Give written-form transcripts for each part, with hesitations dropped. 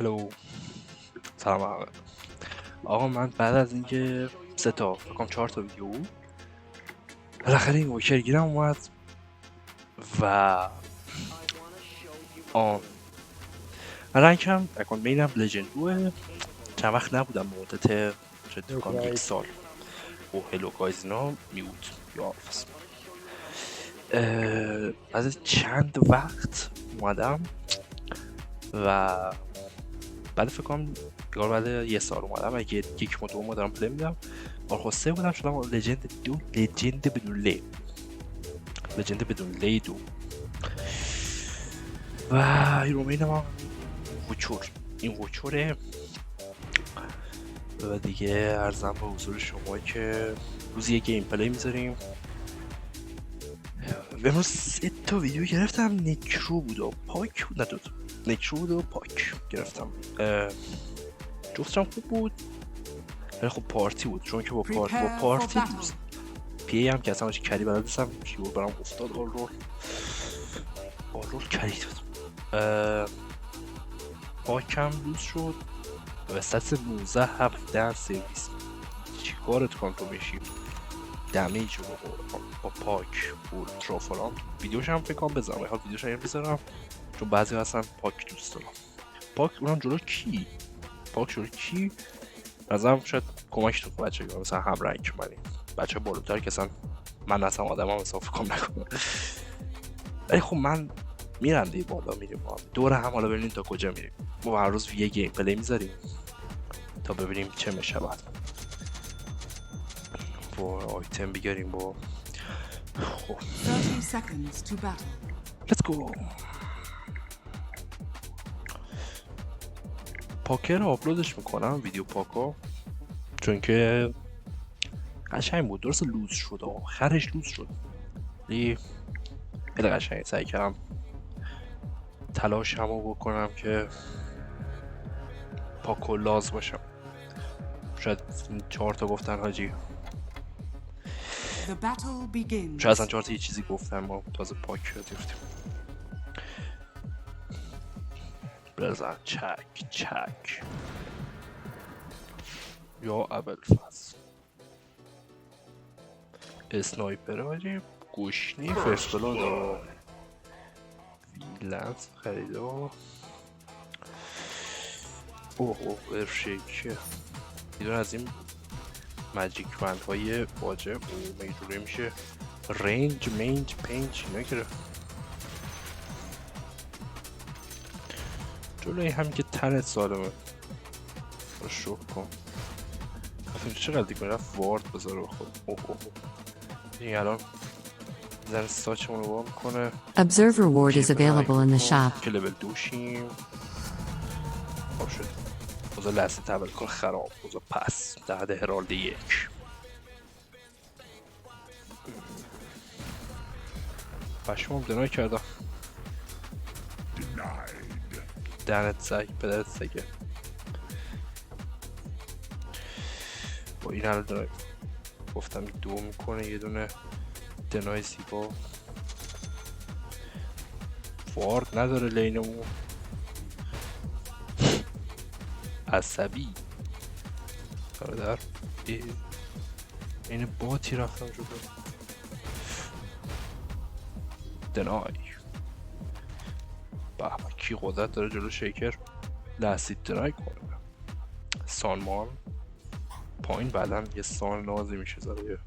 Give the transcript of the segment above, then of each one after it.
هلو، سلام همه. آقا من بعد از اینکه 3 تا فکر کنم 4 تا ویدیو بالاخره این ویچر گیرم اومد و من رنگم اکانت مینم لژند 2 چند وقت نبودم به مدت شاید فکر کنم 1 سال. او هلو گایز اینا میوت یا آفس از چند وقت اومدم و بعد فکر کنم بعد 1 سال اومدم و یک مدت دارم پلی میدم. خواسته بودم شدم لژند 2 لژند بدون لی 2 و این رو میدم هم این وچوره و دیگه ارزم به حضور شما که روزی یه گیم پلی میذاریم. امروز 3 تا ویدیو گرفتم. نکرو بود و پاک بود، ندود نکرو بود و پاک گرفتم. جفتشم خوب بود ولی خب پارتی بود، چون که با پارتی دوست پی هم که اصلا هاچی کری بلد دستم کیبورد برام افتاد. آلرول کری داد. پاکم دوست شد و ستس 19-17 سرویس. چی کارت کنم تو میشی دمیج رو با پاک اولترا فلان. ویدیوش هم فکر کنم بذارم، حال ویدیوش هم بذارم چون بعضی هستن پاک دوست دارم. پاک اونم جلو کی؟ پاک جلو کی؟ نظرم شاید کمکتون کنه بچه ها مثلا هم رنگ منی بچه بالاتر که اصلا من اصلا آدم هم اصلا فکر کنم نکنم. ولی خب من میرم دیگه بالا میریم دور هم، حالا ببینیم تا کجا میریم. ما هر روز یه گیم پلی میذاریم تا ببینیم چه میشه. بعد با آیتم بگیریم با خب 30 seconds to battle. let's go. پاکر رو آپلودش میکنم، ویدیو پاکو، چون که قشنگ بود. درست لوز شد، آخرش لوز شد خیلی قشنگ. سعی کردم تلاش همو بکنم که پاکو لاز باشم. شاید 4 تا گفتن حاجی، شاید اصلا 4 تا یه چیزی گفتن ما تازه پاک شد گفتیم. بزن چک یا ابوالفضل اسنایپر حاجی گوشنی فرست بلاد و ویلنس خریده و ارشیکه میدون از این ماجیک بند های واجب و میدونه میشه رنج پینج نگره جلوی همین که تنت سالمه رو شوک کن. افیم چقدر دیگه رفت وارد بذاره خود. این الان زن ساچمون رو با میکنه. Observe reward is available in the shop. که لبل 2 شیم. خب شد بذار لحظه تبل کن خراب. بذار پس ده هرالد 1 پشمام دنای کردم. دهنت سگ پدرت سگه. با این حال دنای گفتم 2 میکنه یه دونه دنای زیبا. وارد نداره لینمون. عصبی برادر. این باتی رفتم جلو. دنای بابا کی قدرت داره جلو شیکر لحظید درای کنه. سانمان پایین بعدم یه سان نازی میشه زده.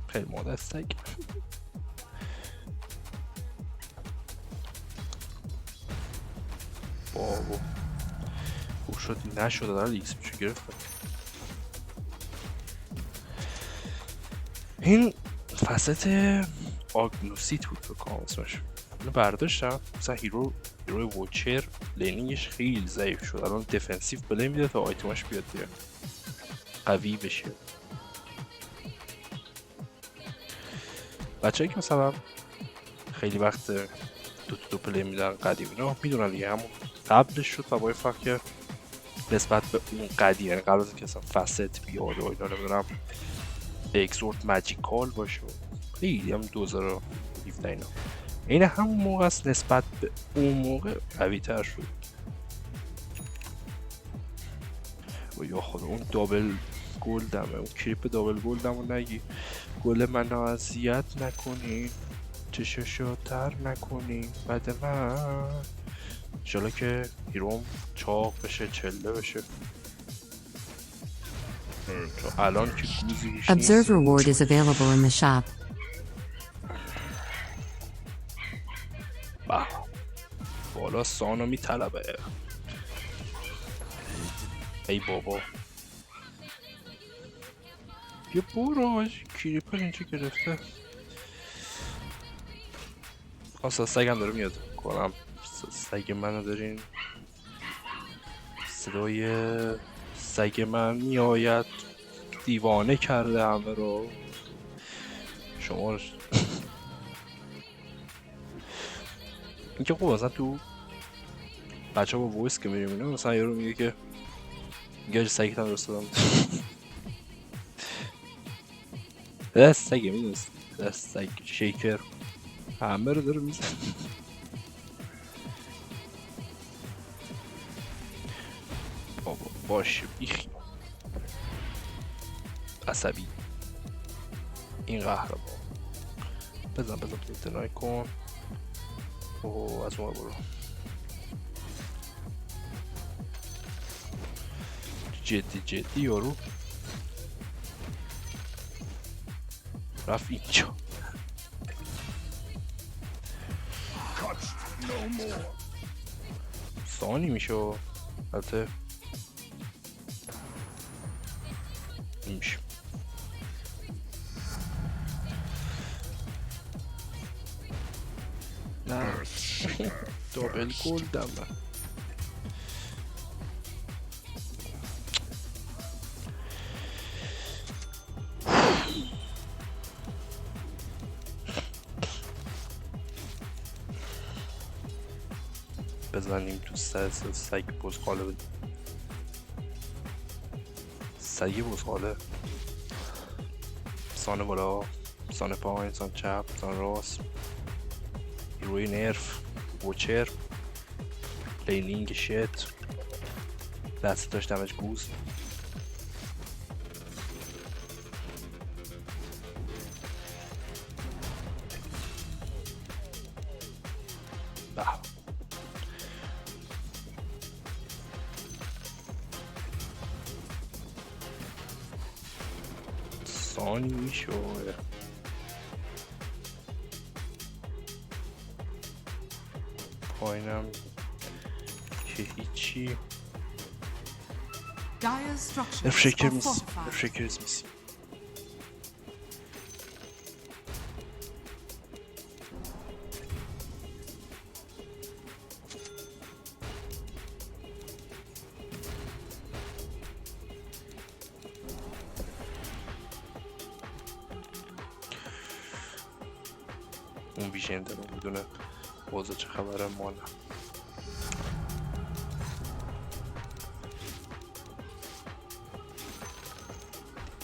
خیلی مادستگ. بابا خوب شد نشد داره ایکس میشه گرفتم. این فست آگنوسیت بود بکنم اسمش. اینو برداشتم مثلا هیرو ووچر لینینگش خیلی ضعیف شد. الان دفنسیو پلی میده تا آیتماش بیاد دیگه قوی بشه. بچه که مثلا خیلی وقت دو پلی میدن قدیم اینا میدونن دیگه همون قبلش شد و باید فرق کرد نسبت به اون قدیم. یعنی قبل از اینکه اصلا فست بیاد و اینا نمیدونم اکسورت ماجیکال باشه خیلی هم 2000 17 اینا. این همون موقع است نسبت به اون موقع قوی تر شد. و یا خدا اون دابل گلدمه، اون کریپ دابل گلدمو نگی. گل منو اذیت نکنین، چششاتر نکنین بعد من. انشالله که هیروم چاق بشه، چله بشه. تو الان که گوزی روش نیست. Observe reward is available in the shop. بالا سانو میطلبه. ای بابا یه برو کریپر اینجا گرفته. خواست سگم داره میاد کنم. سگ منو دارین. صدای سگ من میآید، دیوانه کرده همه رو. شما این که خوب مثلا تو بچه ها با ویس که میریم اینه مثلا یه رو میگه که میگه سگیت هم درست دادم. دست سگه میدونست، دست سگ شیکر همه رو داره میزن. بابا باشه بیخی عصبی این قهرمان. بزن دنای کن. اوه از اون برو. جدی یارو رفت اینجا. ثانی میشه البته میشه. نه دابل گل دمه. بزنیم تو سگ بزغاله بدیم. سگ بزغاله. سان بالا، سان پایین، سان چپ، سان راست، روی نرف، ووچر، لینینگ شت، دست داشت دمج گوز. سانی میشه پایینم که هیچی. Dire structures اف شکر are میسی، fortified. اف شکر میسی. اون ویژن داره میدونه اوضاع چه خبره. ما نه.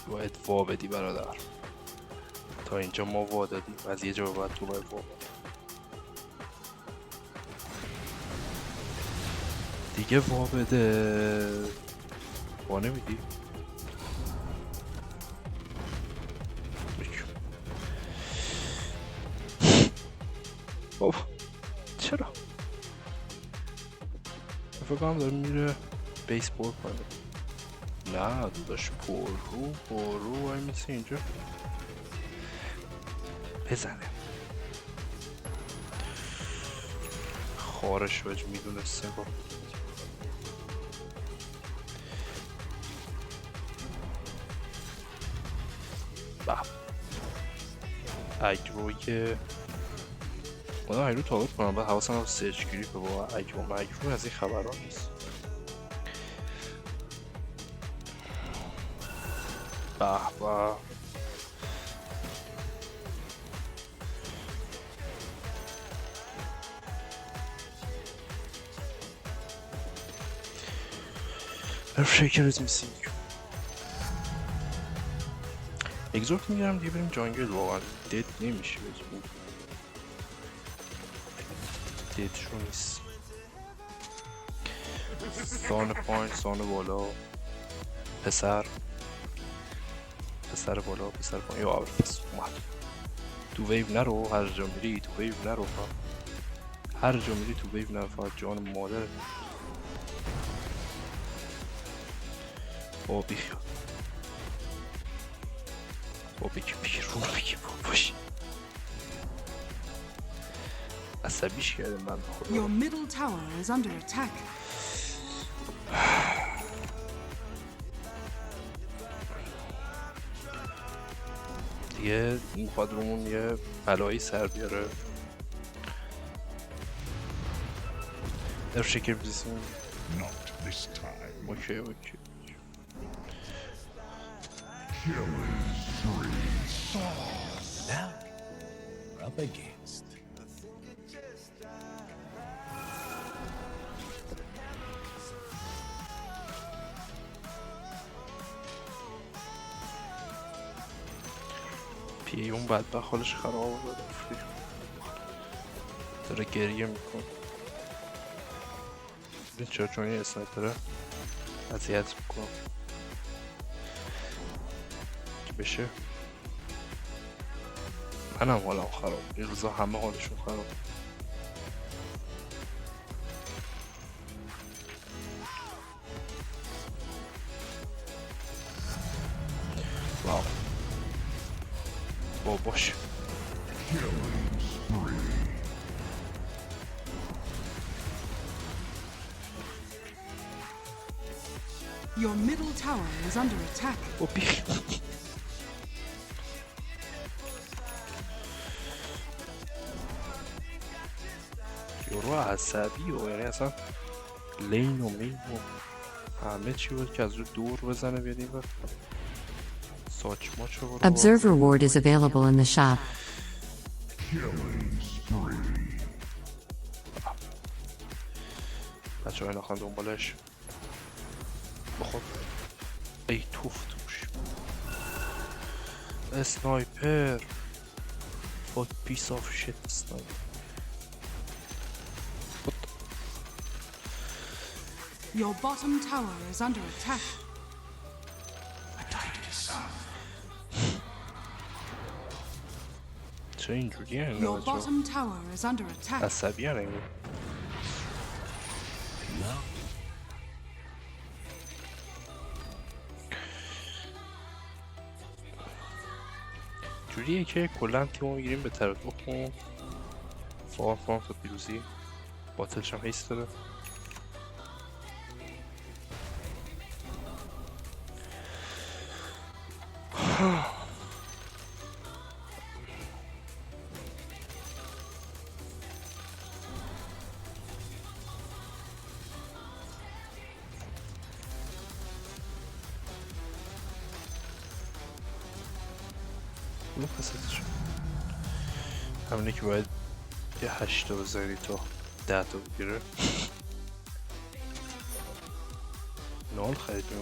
باید وا بدی برادر. تا اینجا ما وا دادیم، از یه جا به بعد تو باید وا بدی. دیگه وا بده. وا نمیدی؟ بابا چرا؟ فکر کنم داره میره بیسبول کنه. نه داداش پرو وای میسی اینجا بزنه. خارش وجه میدونسته با اگروی که خودم اگرو تابت کنم باید حواسم هم سرچ گیری که با اگرو از این خبران نیست. به شکر از میسینگ اگزورت میگیرم دیگه بریم جانگل. واقعا دید نمیشه بزنیم. اذیتشون نیست. سان پایین سان بالا، پسر بالا پسر پایین. یا پس اومد. تو ویو نرو، هر جا میری تو ویو نرو، هر جا میری تو ویو نرو، فقط جان مادر. بابا بیخیال، بابا بگی بیرون، بگی باباش عصبیش کردیم من خدا. Your middle tower is under attack. دیگه میخواد رومون یه بلایی سر بیاره. ارشکر بزیسیم. Not this time. اوکی اوکی. Now, we're up against. پیه اون بدبخت حالش خراب بود، داره گریه میکن. ببین چرا، چون یه اسنایپره اذیت میکنم که بشه. منم حالم خراب، این روزا همه حالشون خراب. واو باباش. Your middle tower is under attack. او بیخ یورو عصبی و یعنی اصلا لین و مین و همه چی بود که از رو دور بزنه بیاد این وقت ساچماچ رو برو. Observe reward is available in the shop. بچه های ناخن دنبالش بخور. ای توف توش اسنایپر. فاک پیس آف شت اسنایپر. Your bottom tower is under attack. چه اینجوری هنگه Your بچه ها bottom tower is under attack. عصبی هنگه. جوریه که کلن تیمو میگیریم به طرف بخون فارم تا پیروزی. باتلش هم حیث داره. پسش همینه که باید یه 8 تا بزنی تا 10 تا بگیره. نال خریدیم.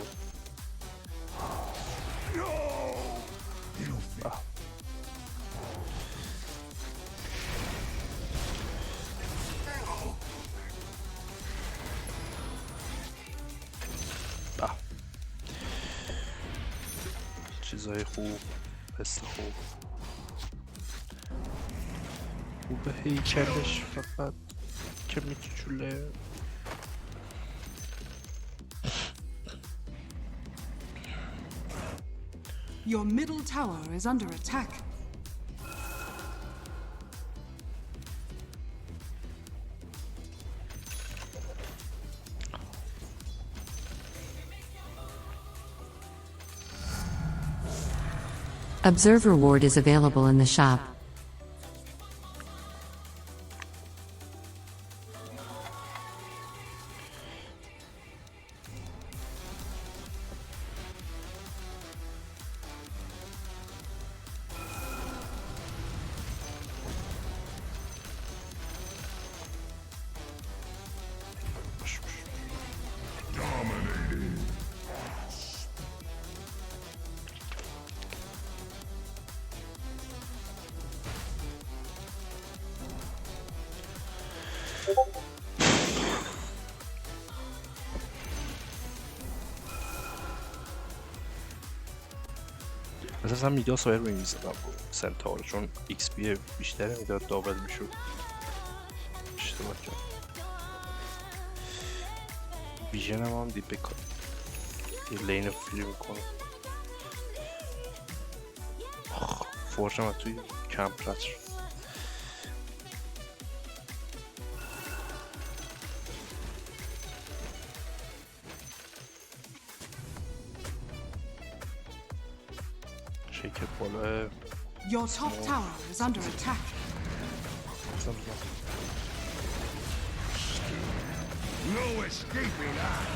چیزای خوب، حس خوب، خوبه هیکلش فقط که میچوله. Your middle tower is under attack. Observe reward is available in the shop. اساسا میدیا سایر رو میزدم با سنتار چون ایکس پی بیشتری میداد دابل میشد. اشتباه کرد. ویژن هم دید بکن یه لین فری میکنم. فورش هم توی کمپ رد شد. شکر بالا Your top tower is under attack. No escaping that.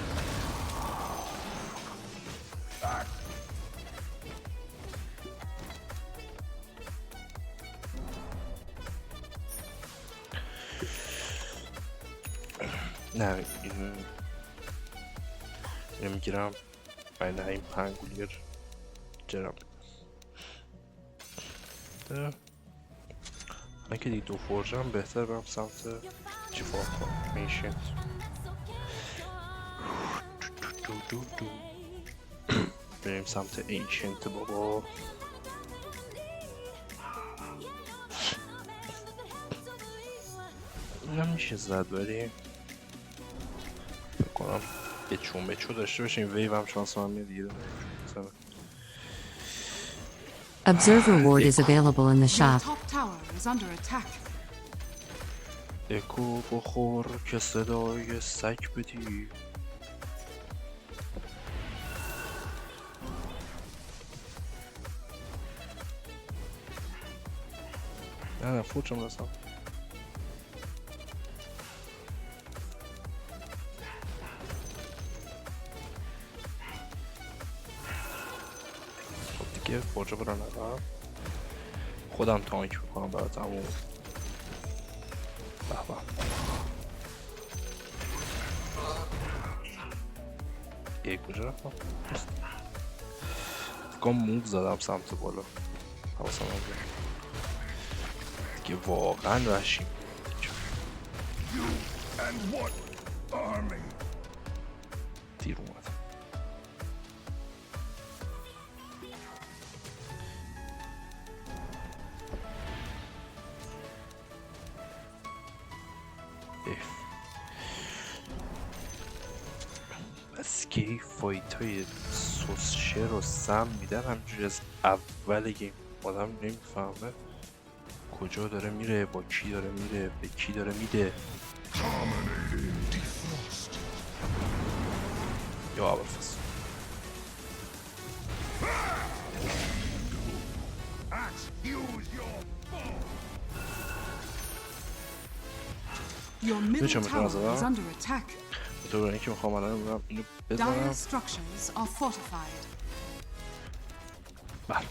نه اینو میگیرم بین این پنگولیر جرم من که دیگه دو فورجم بهتر برم سمت چیفا کنم میشید بریم سمت اینشنت بابا. اینم میشه زد ولی بکنم یه چون بچو داشته باشیم. ویو هم شانس من میاد دیگه Observer ward is available in the Your shop. top tower is under attack. اکو بخور که صدای سگ بدی. نه فوتشم رسم. خب دیگه فوتشم برا ندارم. خودم تانک میکنم برای تموم. به به یک کجا رفتم؟ فکرم موو زدم سمت بالا. حواسم هم بیاد دیگه واقعا وحشیم. And what army? دیر اومد. بس که فایت های سوسشه رو سم میدن همجوری از اول گیم آدم نمیفهمه کجا داره میره، با کی داره میره، به کی داره میده. Dominating defrost. یا ابوالفضل Use your bow. Your middle Which one tower was that? is under attack. تو برای اینکه میخوام الان برم اینو Dire بزنم. structures are fortified. بله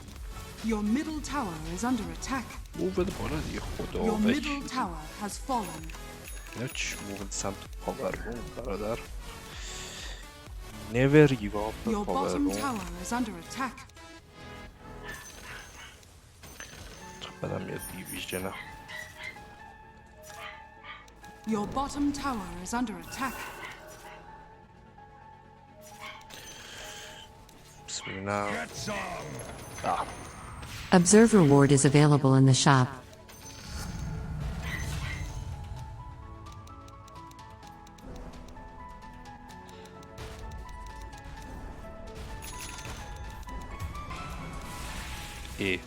Your middle tower is under attack. موو بده بالا دیگه خدا Your middle وکیل. tower has fallen. اینا چی موو بده سمت پاورون برادر. Never give up Your bottom پاورون. tower is under attack. بدم میاد دیویژنم. Your bottom tower is under attack. بس ببینم. Get some. آه. Observer ward is available in the shop. ای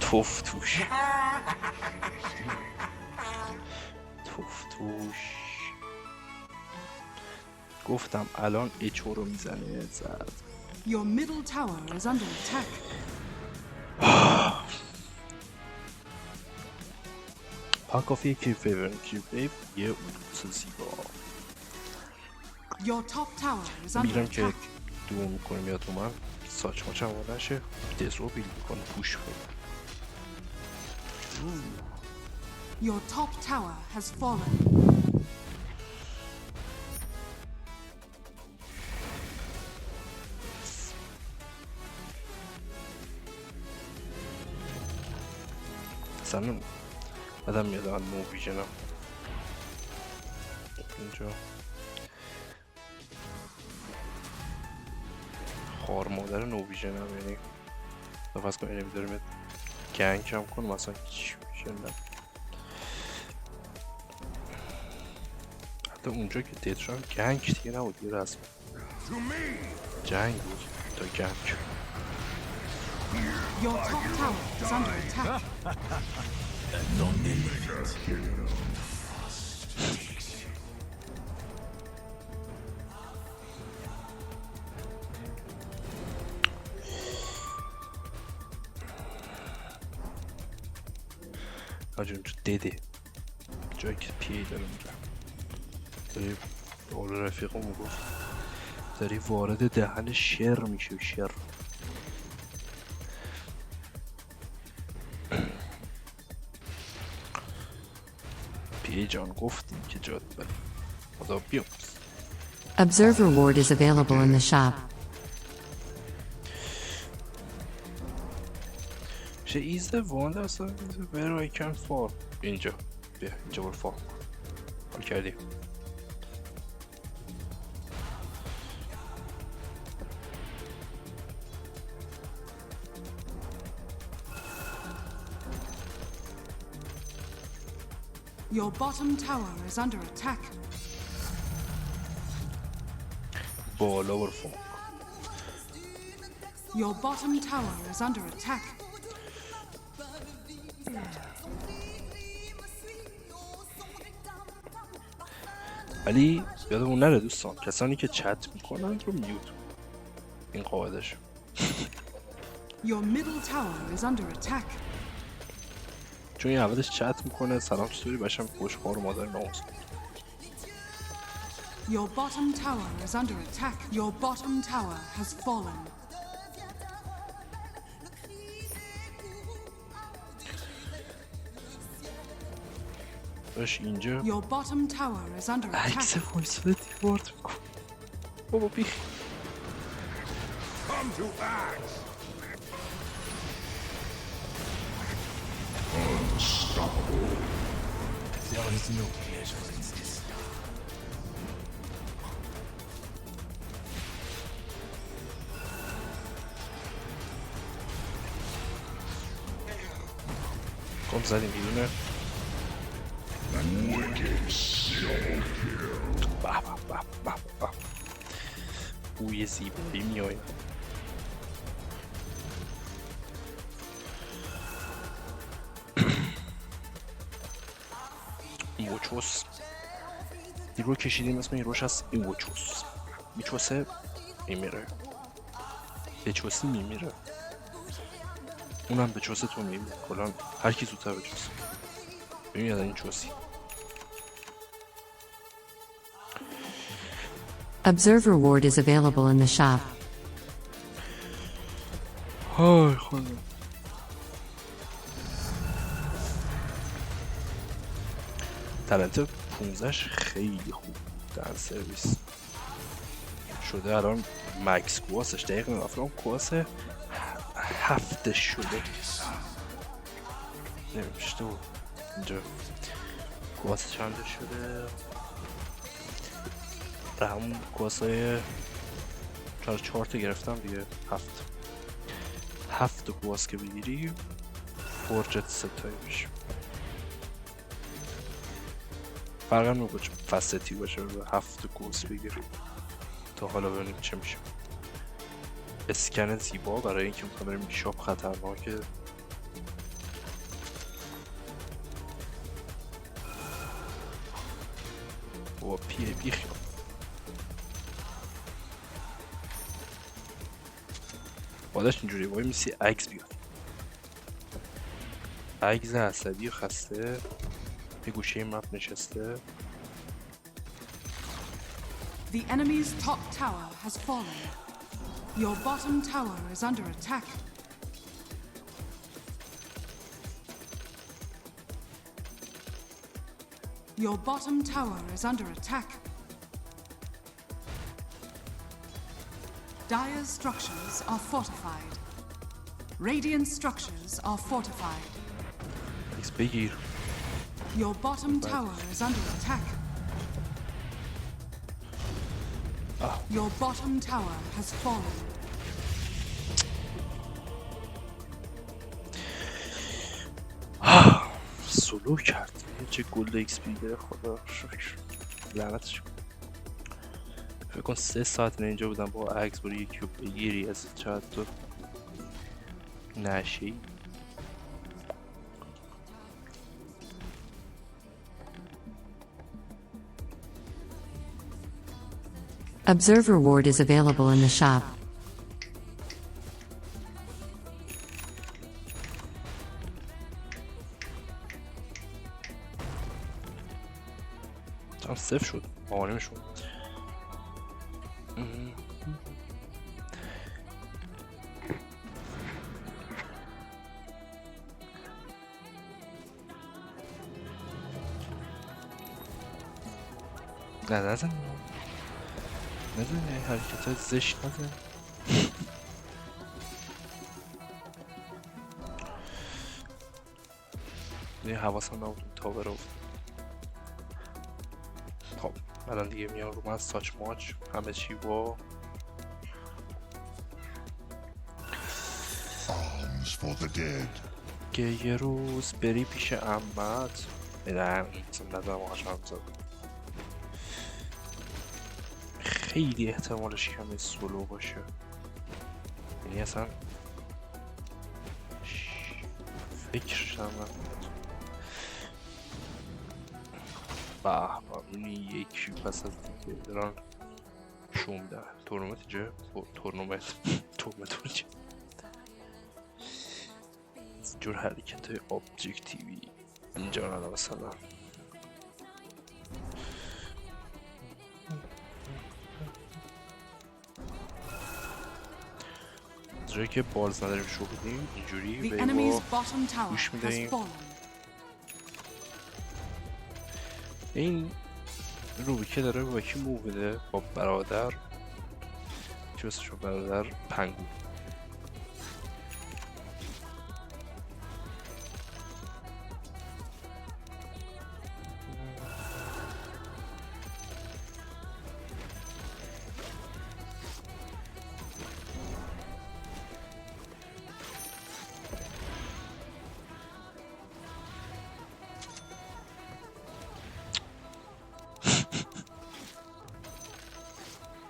توف توش توف توش گفتم الان اچو رو میزنه زد. Your middle tower is under attack. پا کافیه که فیورن کیویف یه اولوس زیبا. Your top tower is under میرم که attack. دوم میکنیم یا تو من ساچ ماچ هم نشه دز رو بیل میکنه پوش کنه. Your top tower has fallen. اصلا بدم میاد من نو ویژنم اینجا خوار مادر نو ویژنم، یعنی نفس کنم نمیدارم گنگ هم کنم اصلا هیچ ویژن نم. حتی اونجا که دید شدم گنگ دیگه نبود، یه رسم جنگ بود تا گنگ. Your top tower is under attack. حاجی اونجا دیده جایی که پیه داره اونجا داری اول رفیقمو گفت داری وارد دهن شر میشه. شر پیه جان گفتیم که جاد بره خدا بیامرز. Observer ward is available in the shop. Is the one that's where I can fall اینجا بیا اینجا برو فال حال کردیم. Your bottom tower is under attack. بالا برو فال. Your bottom tower is under attack. ولی یادمون نره دوستان کسانی که چت میکنن رو میوت این قاعدش. Your middle tower is under attack. چون این اولش چت میکنه سلام چطوری باشم خوش خوار مادر ناموس. Your bottom tower is under attack. Your bottom tower has fallen. باش اینجا Your bottom tower is under عکس attack. وایساده دیوارد میکن بابا بیخ. Come to axe. کم زدیم بیرونه. به بوی زیبایی میای. ایوچوس دیرو کشیدیم اسم ایروش هست ایوچوس. ایچوسه میمیره به چوسی میمیره اونم به چوسه تو میمیره کلان هر کی زودتر به چوسی ببین این چوسی. Observer ward is available in the shop. های خدا تلنت 15ش خیلی خوب در سرویس شده. الان مکس کواسش دقیقا نفرم کواس 7 شده نمیشته بود اینجا کواس چنده شده به همون کواس های 4 تا گرفتم دیگه 7 کواس که بگیری فورجت ستایی میشه. فرقا نمیکنه چه فستی باشه و 7 کواس بگیری. تا حالا ببینیم چه میشه. اسکن زیبا برای اینکه میخوام بریم شاپ خطرناکه. و پیه بیخیام بادش اینجوری وای میسی اگز بیاد. اگز عصبی و خسته به گوشه مپ نشسته. The enemy's top tower has fallen. Your bottom tower is under attack. Your bottom tower is under attack. Dire's structures are fortified. Radiant structures are fortified. ایکس بگیر. Your bottom tower is under attack. Your bottom tower has fallen. سولو کرد. چه گل ایکس پی گره خدا شکر. لعنتش کن. فکر کن 3 ساعت اینجا بودم با عکس برو یکی رو بگیری از چقدر تو نشی. Observer ward is available in the shop. هم صفر شد آنیمشون. نزن حرکت های زشت نزن. یه حواسم نبود تاور رو. خب الان دیگه میان رو من ساچ ماچ همه چی با Arms for the dead. که یه روز بری پیش عمت نه نظرم آقاش هم زد. خیلی احتمالش کمی سولو باشه، یعنی اصلا فکرشم نکنید. اونی یکی پس از دیگه دارن شوم میدن. تورنمنت اینجا تورنمنت اونجا جور حرکت های ابجکتیوی اینجا ندارم مثلا. جایی که بالز نداریم شو بدیم اینجوری The به enemy's با bottom tower گوش has میدهیم. fallen. این روبیکه داره با کی موو بده؟ با برادر چی بسشو برادر پنگو.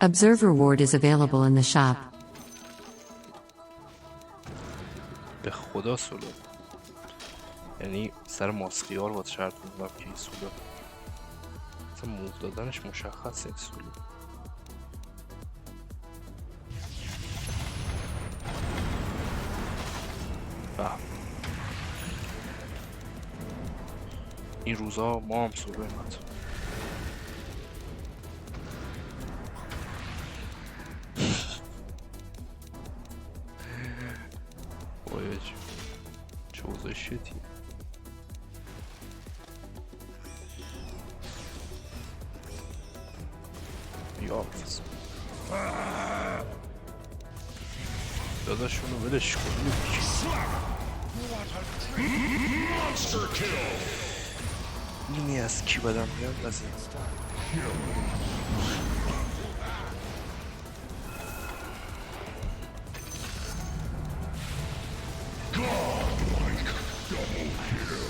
Observer ward is available in the shop. به خدا سولو، یعنی سر ماسخیار باید شرط بزنم که این سولو اصلا موو دادنش مشخصه. این سولو این روزا ما هم سولو ایمد. باید چه اوضاع شدی. یا حافظ داداشونو ولش کنی. Monster kill. اینی از کی بدم میاد از این Godlike double kill.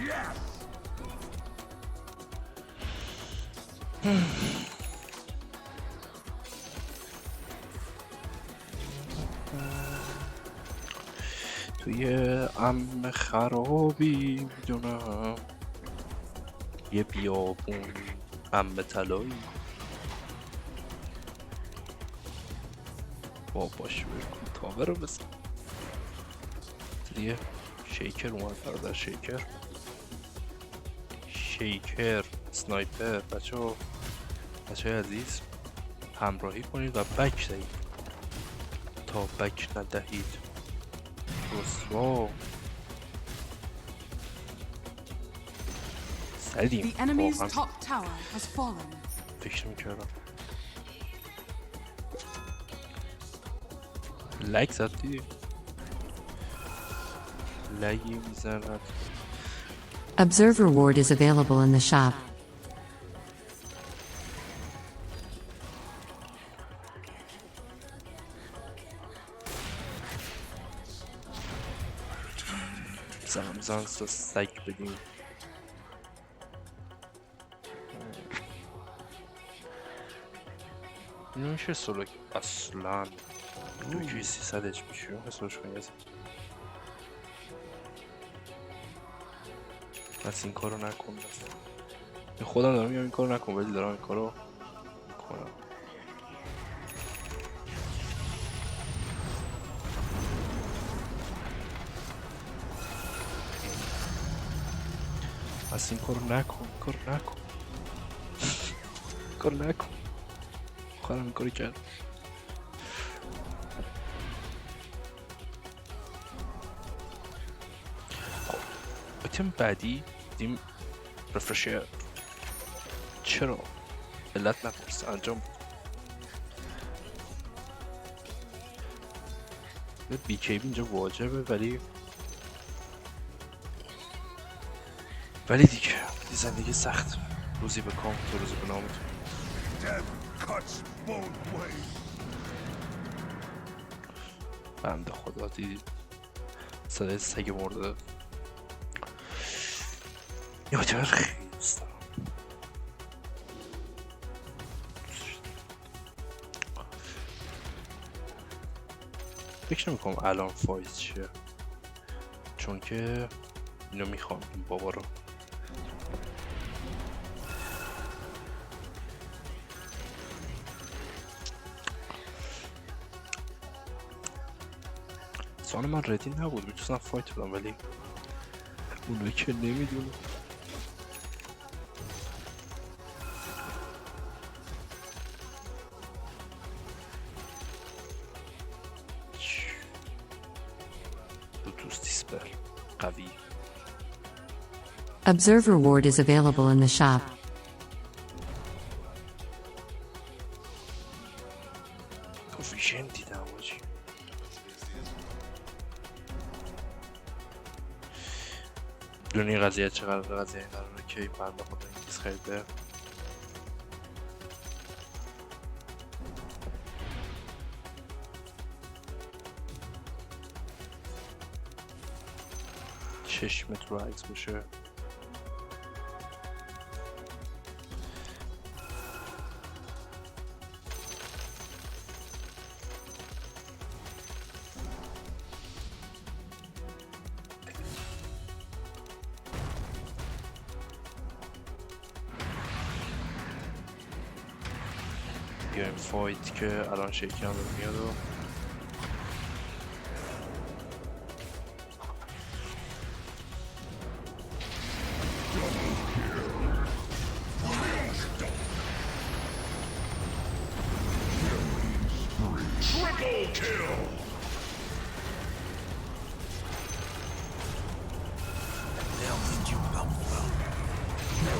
Yes. توی ام خرابی میدونم یه بیابون ام طلایی با باش بگو تاوه رو بزن. دیگه شیکر اومد برادر. شیکر سنایپر. بچه های عزیز همراهی کنید و بک دهید تا بک ندهید رسوا سردیم. The enemy's واقعا top tower has fallen. فکر میکردم لک زد دیدی لگی میزند. Observer ward is available in the shop. زمزان سگ بدیم. نمیشه سولو اصلا دوکی 300 اچ پیشو حسابش کنی از پس این کارو نکن. بس خودم دارم میگم این کارو نکن ولی دارم این کارو میکنم. پس این کارو نکن کارو نکن کارو نکن. خواهرم این کارو کرد. ایتم بعدی دیدیم رفرشر. چرا؟ علت نپرسه انجام بی کی بی اینجا واجبه ولی دیگه زندگی سخت. روزی به کام تو روزی به نامت. Death cuts both ways. بنده خدا دیدی صدای سگ مرده. یادم خیلی دوست دارم. فکر نمی‌کنم الان فایز چیه چون که اینو میخوام این بابا رو. سوال من ردی نبود میتونستم فایت بدم ولی اونو که نمیدونم. بلوتوث دیسپل قوی. Observer ward is available in the shop. ویژن دیدم آجی. دونی قضیه چقدر قضیه قراره که این بنده خدا انگلیس خریده. چشمت رو عکس باشه. بیایم فایت که الان شیکی هم میاد و Triple kill.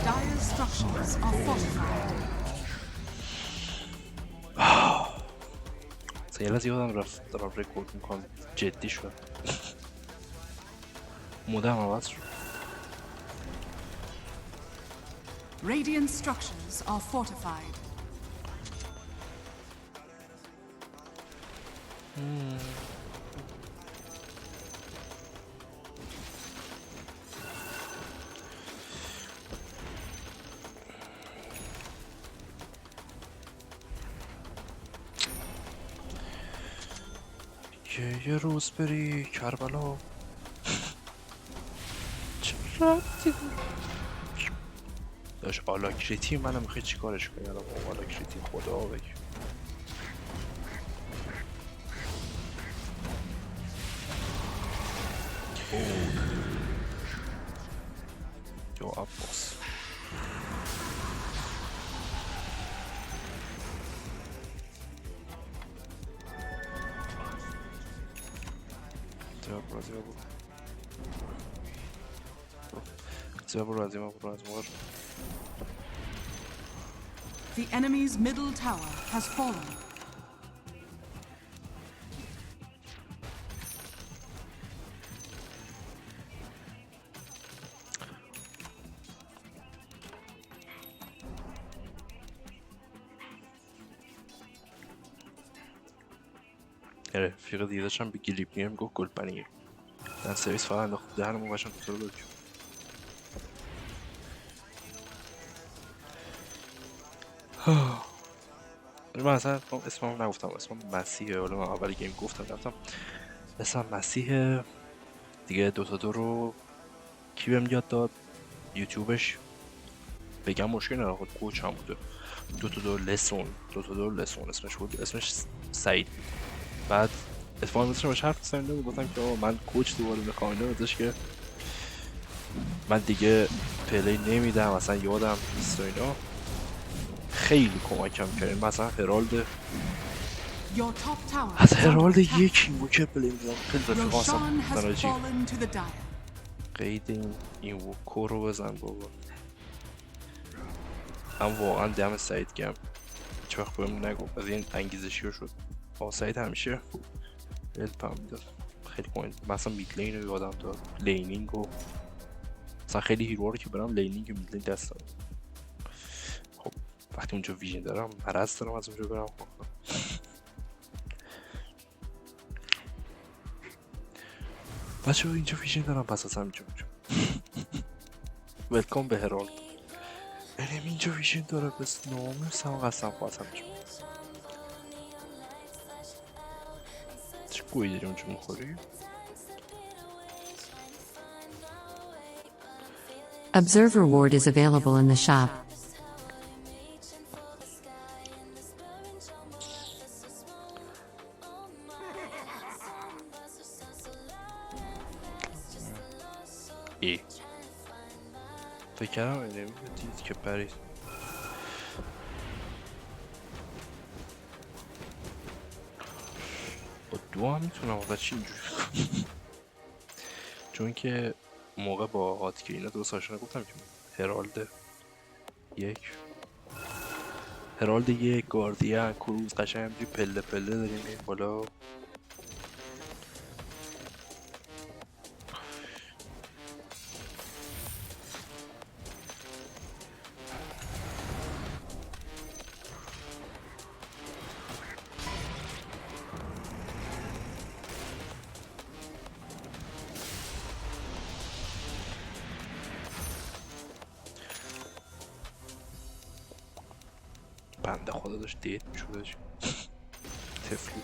Dire structures are fortified. یه لحظه یادم رفت دارم رکورد میکنم جدی شد. مودم عوض شد. Radiant structures are fortified. یه روز بری کربلا چه ربطی داشت آلاکریتی منم میخوای چی کارش کنی الان با آلاکریتی خدا بگی. یا عباس The enemy's middle tower has fallen. رفیق دیگه داشتم به گریپ میگم گفت گل پنیر در سرویس فقط انداخت دهنمون باشم تو رو بکن. من اصلا اسمم نگفتم، اسمم مسیحه. حالا من اول گیم گفتم رفتم اسمم مسیحه دیگه. دوتا دو رو کی بهم یاد داد یوتیوبش بگم مشکل نداره، خود کوچ هم بوده. دوتا دو لسون اسمش بود، اسمش سعید. بعد اتفاقا مثل باش حرف زدم و گفتم که من کوچ دوباره میخوام اینو ازش که من دیگه پلی نمیدم اصلا یادم نیست و اینا. خیلی کمکم کرد. مثلا هرالد Your top tower از is under هرالد attack. یکی موکه پلی میدم خیلی رفیق هستم Roshan has نراجی. fallen to the dire. قید این وکو رو بزن بابا. هم واقعا دم سعید گم هیچ وقت بهم نگفت از این انگیزشی رو شد. با سعید همیشه هلپ هم میداد خیلی کنید. مثلا میدلین رو یادم داد، لینینگ و مثلا خیلی هیرو رو که برم لینینگ و میدلین دست دارم. خب وقتی اونجا ویژن دارم مرض دارم از اونجا برم. بچه ها اینجا ویژن دارم پس از همینجا ولکام به هرالد. بریم اینجا ویژن داره بس ناموس هم قسم خواهد همینجا. چه گویی داری اونجا میخوری؟ Observer Ward is available in the shop. ای فکر کردم نمیده دید که پرید. با دو هم میتونم و چی اینجوری چون که موقع با هاتکی اینا دو ساشونه گفتم که هرالد یک گاردین کروز قشنگ همجوری پله پله داریم میریم بالا. بنده خدا داشت دیت میشود تفلی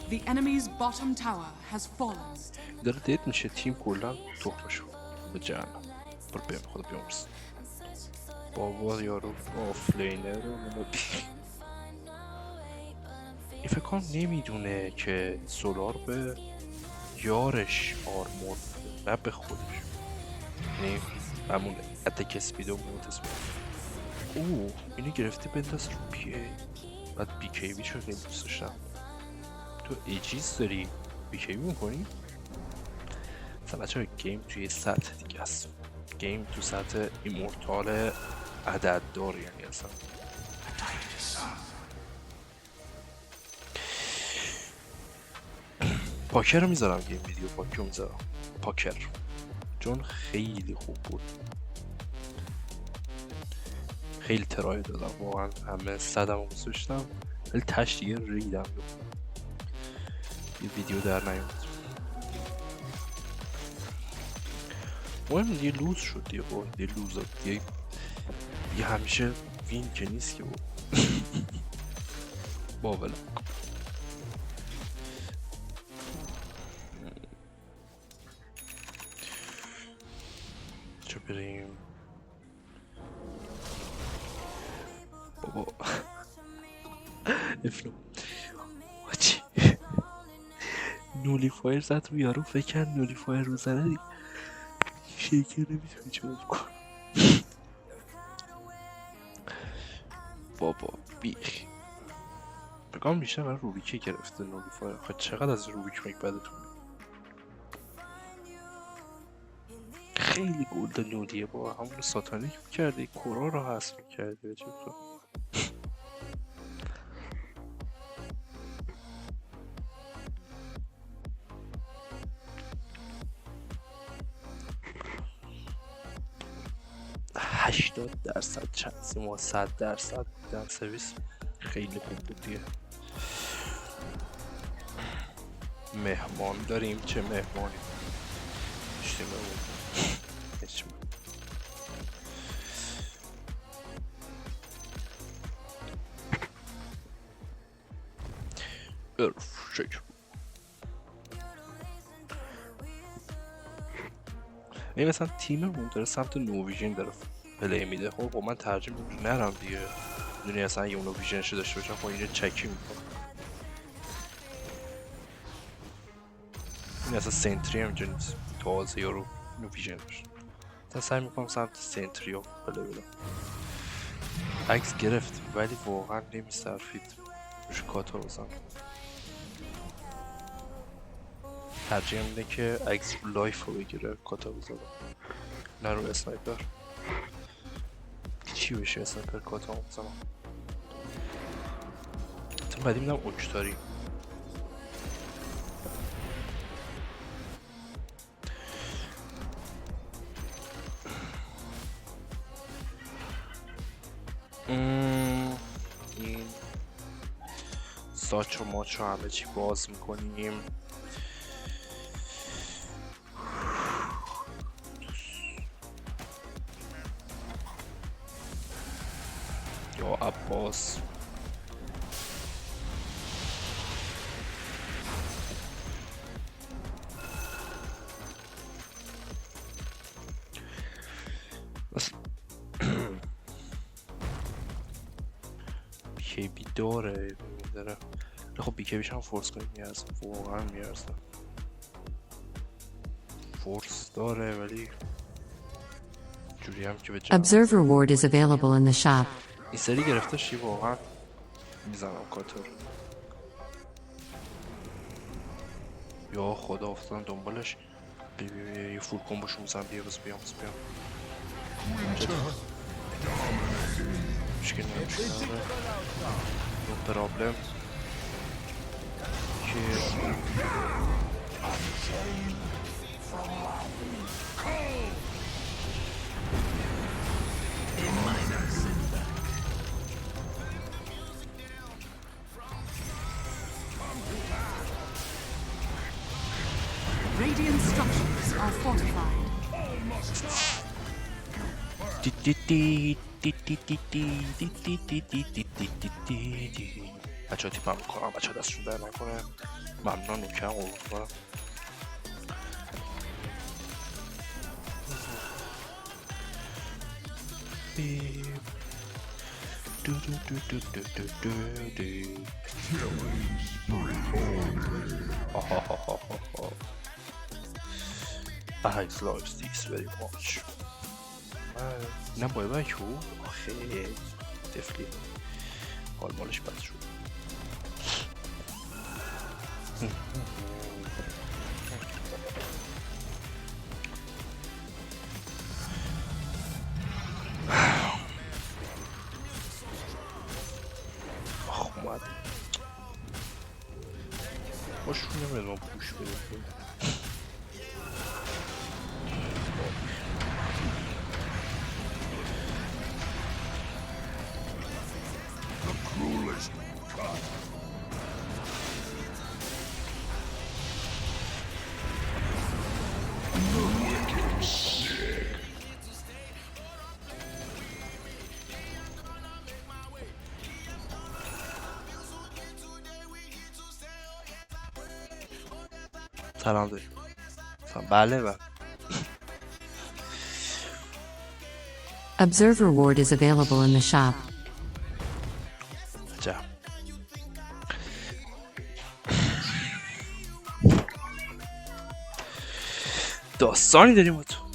The enemy's bottom tower has fallen. داره دیت میشه تیم کلا تخمه شد به جهنم. برو بیم خدا بیامرس بابا یارو آفلینر رو این فکر کنم نمیدونه که سولار به یارش آرمور نه به خودش. یعنی همون اتک اسپید و موت اسپید. اوه اینو گرفته بنداز رو پیه. بعد بیکی بی شد دوست داشتم. تو ایجیز داری بیکی بی میکنی؟ مثلا بچه های گیم توی سطح دیگه است. گیم تو سطح ایمورتال عدد دار یعنی اصلا پاکر رو میذارم گیم ویدیو پاکر رو میذارم پاکر چون خیلی خوب بود. خیلی ترای دادم واقعا همه صدم رو گذاشتم ولی تش دیگه ریدم یه ویدیو در نیامد. مهم دیگه لوز شد دیگه با دیگه لوز داد دیگه همیشه وین که نیست که بود بابلا چه بریم بابا افلو چی نولیفایر زد رو یارو فکر کرد نولیفایر رو زنه دیگه شیکر نمیتونی چه بکن بابا بیخ بگم بیشتر من روبیکی گرفته نولیفایر. خواهد چقدر از روبیک میک بدتون خیلی گولد نودیه با همون ساتانیک میکرده کورا رو حذف میکرده چه %80 چانسی ما 100% در سرویس خیلی خوب بود دیگه. مهمان داریم. چه مهمانی داشتیم بمون هیچ شکر. این مثلا تیممون داره سمت نوویژن داره پلی میده. خب من ترجیح میدم نرم دیگه. دونی اصلا یه نوویژنشو داشته باشم. خب اینجا چکی میکنم. این اصلا سنتری هم اینجا نیست. تازه یارو نوویژن داشت. تا سعی میکنم سمت سنتری رو پلی بدم. عکس گرفت ولی واقعا نمیصرفید روش کاتا بزنم. ترجیح میده که عکس لایف رو بگیره کاتا بزنم، نه رو اسنایپر. چی بشه اسنایپر کاتا رو بزنم. تا بعدی میدم اوکتاری. این ساچ و ماچ رو همه چی باز میکنیم. یا عباس بیکیبی داره داره. خب بیکیبیش هم فورس کنیم میارزه. واقعا میارزه. فورس داره ولی جوری هم که به جمع Observer ward is available in the shop. این سری گرفتشی واقعا میزنم کاتر. یا خدا افتادم دنبالش. یه فول کمبوشو میزنم. بیا بس بیام مشکل نمیشه. نو پرابلم که Radiant structures are fortified. بچه ها تیپ هم میکنم. بچه ها دستشون در نکنه. ممنون نکم قربون. Alex likes this very much. اینم بای بای کو آخه تفلی حال مالش بد شد. آخ اومد باشون نمیدونم پوش بده. سلام داریم. بله Observer ward is available in the shop. عجب. داستانی داریم با تو.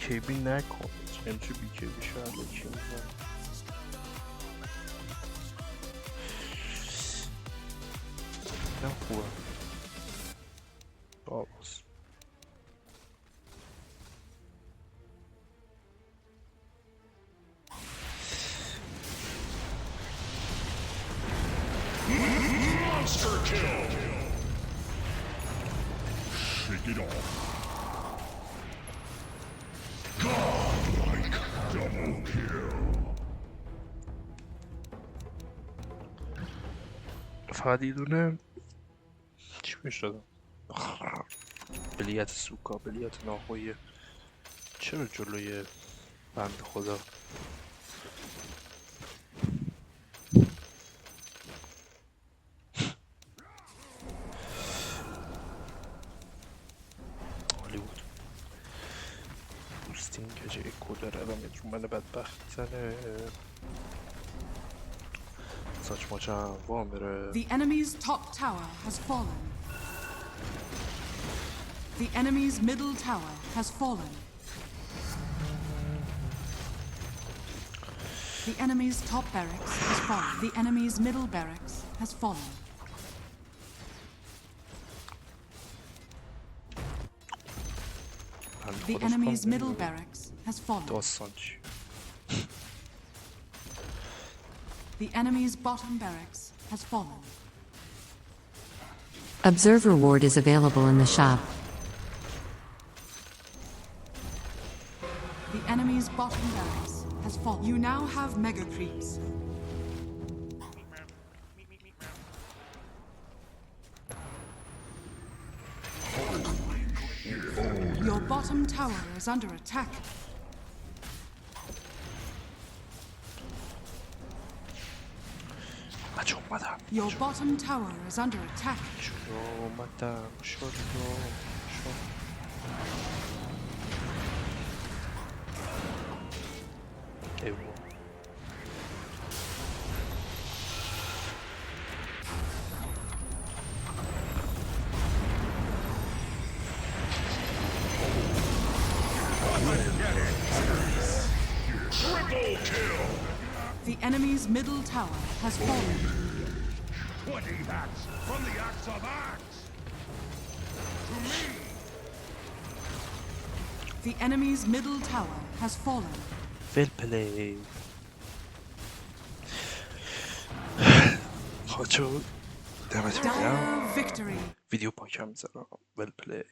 بیکیبی نکن. یعنی چه بیکیبی شاید چی میزن. نه خوبه باز. Shake it off. Godlike double kill. فقط یه دونه چی میشدم بلیت سوکا بلیت ناهویه چرا جلوی بند خدا عالی بود بوستین که اکو داره و میترون من بدبخت میزنه ساچ ماچم وام بره The enemy's top tower has fallen. The enemy's middle tower has fallen. The enemy's top barracks has fallen. The enemy's middle barracks has fallen. بند The خدا enemy's فکرم middle نمی‌دونم barracks has fallen. داستان چی The enemy's bottom barracks has fallen. Observer ward is available in the shop. The enemy's bottom barracks has fallen. You now have mega creeps. Your bottom tower is under attack. بچه اومدم Your bottom tower is under attack. شروع اومدم شروع ایوه Triple kill. The enemy's middle tower has fallen. 20 hats from the axe of axe. To me. The enemy's middle tower has fallen. فیل پلی بچه دمتون گرم Dire victory. ویدیو پاکم میذارم ول پلی